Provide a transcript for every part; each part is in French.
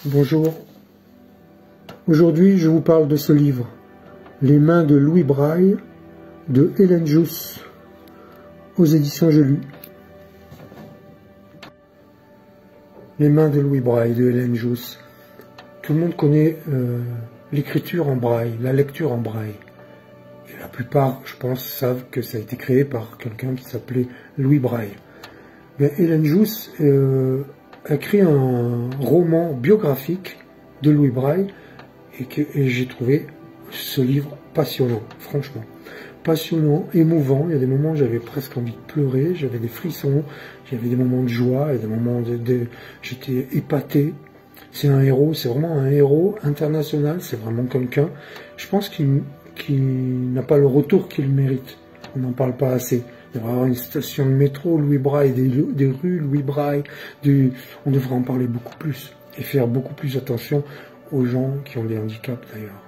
Bonjour. Aujourd'hui, je vous parle de ce livre, Les mains de Louis Braille, de Hélène Jousse, aux éditions J'ai lu. Les mains de Louis Braille, de Hélène Jousse. Tout le monde connaît l'écriture en braille, la lecture en braille. Et la plupart, je pense, savent que ça a été créé par quelqu'un qui s'appelait Louis Braille. Bien, Hélène Jousse a écrit un roman biographique de Louis Braille et j'ai trouvé ce livre passionnant, franchement. Passionnant, émouvant. Il y a des moments où j'avais presque envie de pleurer, j'avais des frissons, j'avais des moments de joie et des moments j'étais épaté. C'est un héros, c'est vraiment un héros international, c'est vraiment quelqu'un, je pense qu'il n'a pas le retour qu'il mérite. On n'en parle pas assez. Il devrait y avoir une station de métro Louis Braille, des rues Louis Braille, on devrait en parler beaucoup plus et faire beaucoup plus attention aux gens qui ont des handicaps d'ailleurs.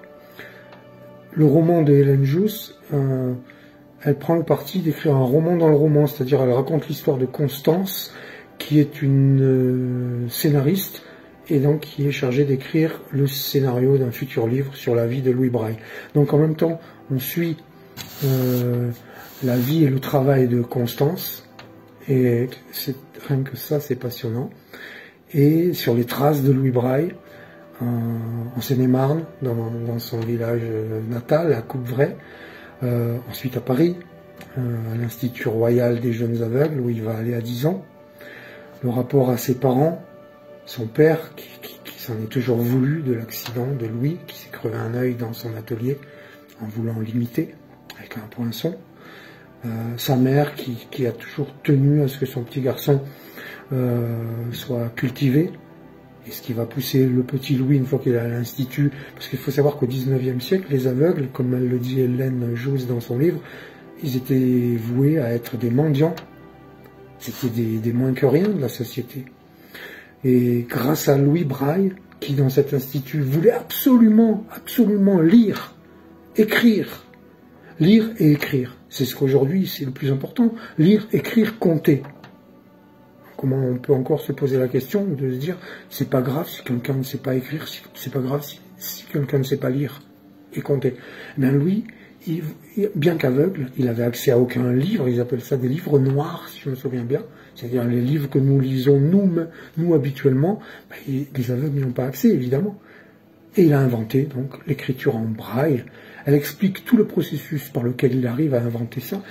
Le roman de Hélène Jousse, elle prend le parti d'écrire un roman dans le roman, c'est-à-dire elle raconte l'histoire de Constance, qui est une scénariste, et donc qui est chargée d'écrire le scénario d'un futur livre sur la vie de Louis Braille. Donc en même temps, on suit la vie et le travail de Constance, et rien que ça, c'est passionnant. Et sur les traces de Louis Braille, en Seine-et-Marne, dans son village natal, à Coupvray, ensuite à Paris, à l'Institut Royal des Jeunes Aveugles, où il va aller à 10 ans. Le rapport à ses parents, son père, qui s'en est toujours voulu de l'accident de Louis, qui s'est crevé un œil dans son atelier, en voulant l'imiter, avec un poinçon. Sa mère, qui a toujours tenu à ce que son petit garçon soit cultivé, et ce qui va pousser le petit Louis une fois qu'il est à l'institut, parce qu'il faut savoir qu'au 19e siècle, les aveugles, comme elle le dit Hélène Jousse dans son livre, ils étaient voués à être des mendiants. C'était des moins que rien de la société. Et grâce à Louis Braille, qui dans cet institut voulait absolument lire, écrire. Lire et écrire. C'est ce qu'aujourd'hui, c'est le plus important. Lire, écrire, compter. Comment on peut encore se poser la question de se dire, c'est pas grave si quelqu'un ne sait pas écrire, c'est pas grave si quelqu'un ne sait pas lire et compter. Mais lui, bien qu'aveugle, il avait accès à aucun livre, ils appellent ça des livres noirs, si je me souviens bien. C'est-à-dire les livres que nous lisons, nous habituellement, les aveugles n'y ont pas accès, évidemment. Et il a inventé, donc, l'écriture en braille. Elle explique tout le processus par lequel il arrive à inventer ça.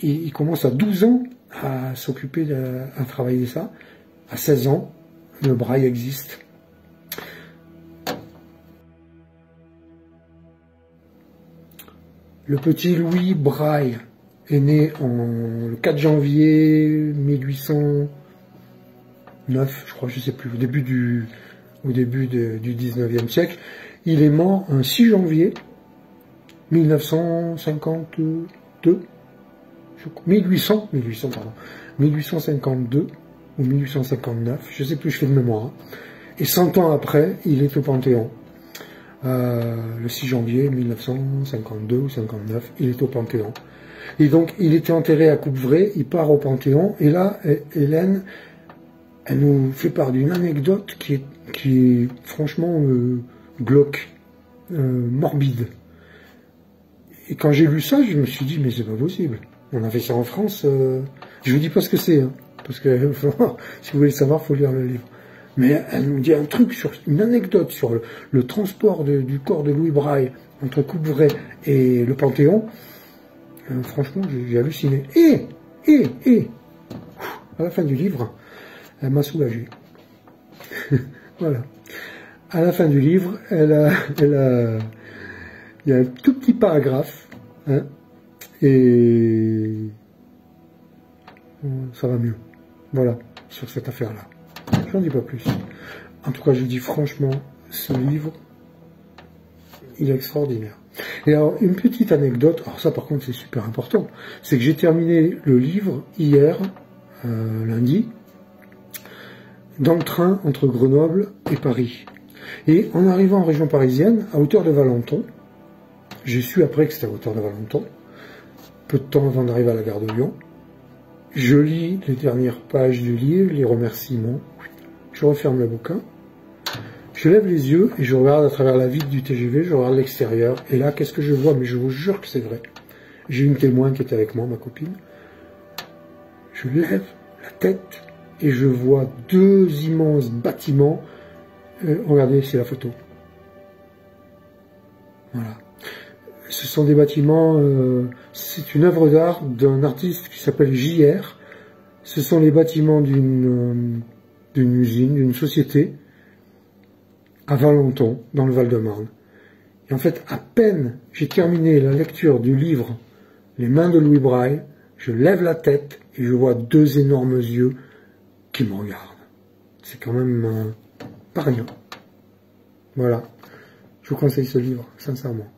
Et il commence à 12 ans à s'occuper, à travailler ça. À 16 ans, le braille existe. Le petit Louis Braille est né le 4 janvier 1809, je crois, je sais plus, au début du 19e siècle. Il est mort un 6 janvier 1852, 1852 ou 1859, je sais plus, je fais de mémoire. Et 100 ans après, il est au Panthéon. Le 6 janvier 1952 ou 59, il est au Panthéon. Et donc, il était enterré à Coupvray, il part au Panthéon, et là, Hélène, elle nous fait part d'une anecdote qui est franchement glauque, morbide. Et quand j'ai lu ça, je me suis dit, mais c'est pas possible. On a fait ça en France, je vous dis pas ce que c'est, hein, parce que si vous voulez le savoir, il faut lire le livre. Mais elle nous dit un truc, une anecdote sur le transport du corps de Louis Braille entre Coupvray et le Panthéon. Franchement, j'ai halluciné. Et, à la fin du livre, elle m'a soulagé. Voilà. À la fin du livre, il y a un tout petit paragraphe, hein, et ça va mieux. Voilà, sur cette affaire-là. J'en dis pas plus. En tout cas, je dis franchement, ce livre, il est extraordinaire. Et alors, une petite anecdote, alors ça par contre c'est super important, c'est que j'ai terminé le livre hier, lundi, dans le train entre Grenoble et Paris. Et en arrivant en région parisienne, à hauteur de Valenton, j'ai su après que c'était à hauteur de Valenton, peu de temps avant d'arriver à la gare de Lyon, je lis les dernières pages du livre, les remerciements, je referme le bouquin, je Je lève les yeux et je regarde à travers la vitre du TGV, je regarde l'extérieur, et là, qu'est-ce que je vois? Mais je vous jure que c'est vrai. J'ai une témoin qui était avec moi, ma copine. Je lève la tête et je vois deux immenses bâtiments. Regardez, c'est la photo. Voilà. Ce sont des bâtiments, c'est une œuvre d'art d'un artiste qui s'appelle JR. Ce sont les bâtiments d'une usine, d'une société, à Valenton, dans le Val-de-Marne. Et en fait, à peine j'ai terminé la lecture du livre Les mains de Louis Braille, je lève la tête et je vois deux énormes yeux qui me regardent. C'est quand même pas rien. Voilà. Je vous conseille ce livre, sincèrement.